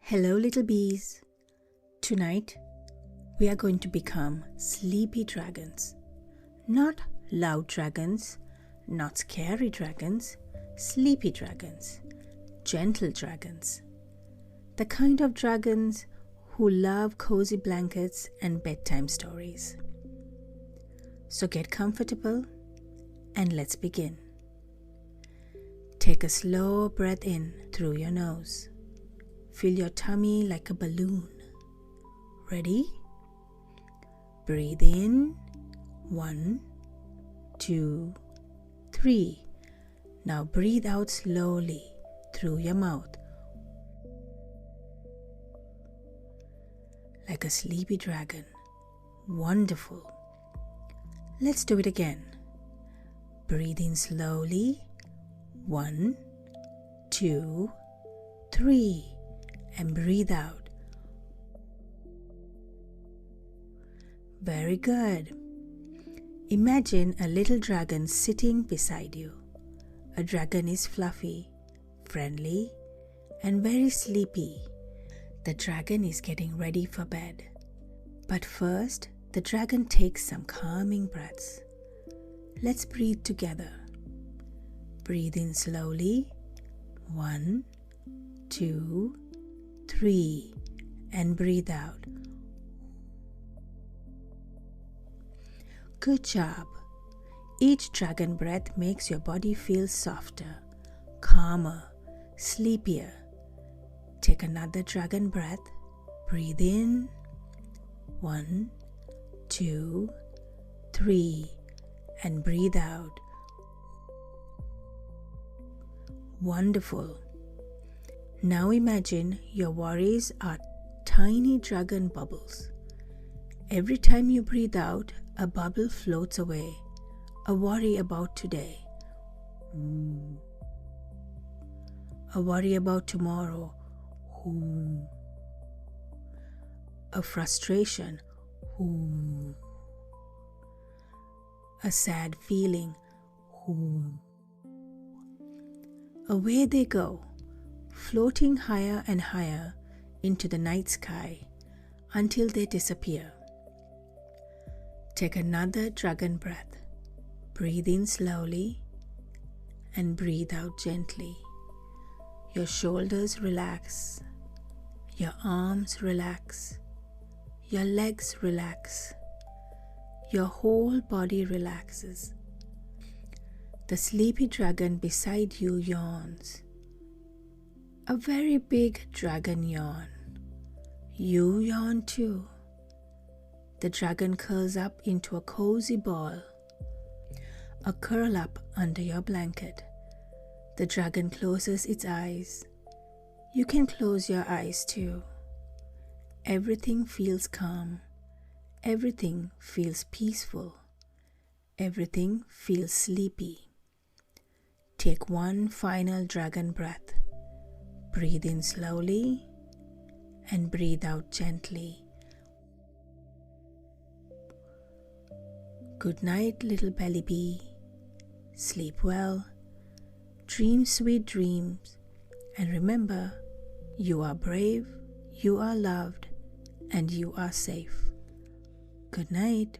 Hello, little bees. Tonight, we are going to become sleepy dragons. Not loud dragons, not scary dragons, sleepy dragons, gentle dragons. The kind of dragons who love cozy blankets and bedtime stories. So get comfortable and let's begin. Take a slow breath in through your nose. Fill your tummy like a balloon. Ready? Breathe in. 1, 2, 3. Now breathe out slowly through your mouth. Like a sleepy dragon. Wonderful. Let's do it again. Breathe in slowly. 1, 2, 3. And breathe out. Very good. Imagine a little dragon sitting beside you. A dragon is fluffy, friendly, and very sleepy. The dragon is getting ready for bed. But first, the dragon takes some calming breaths. Let's breathe together. Breathe in slowly. 1, 2, 3. And breathe out. Good job. Each dragon breath makes your body feel softer, calmer, sleepier. Take another dragon breath. Breathe in. 1, 2, 3. And breathe out. Wonderful. Now imagine your worries are tiny dragon bubbles. Every time you breathe out, a bubble floats away. A worry about today. A worry about tomorrow. A frustration. A sad feeling. Away they go, floating higher and higher into the night sky until they disappear. Take another dragon breath. Breathe in slowly and breathe out gently. Your shoulders relax. Your arms relax. Your legs relax. Your whole body relaxes. The sleepy dragon beside you yawns. A very big dragon yawn. You yawn too. The dragon curls up into a cozy ball. A curl up under your blanket. The dragon closes its eyes. You can close your eyes too. Everything feels calm. Everything feels peaceful. Everything feels sleepy. Take one final dragon breath. Breathe in slowly and breathe out gently. Good night, little Bellybee. Sleep well. Dream sweet dreams. And remember, you are brave, you are loved, and you are safe. Good night.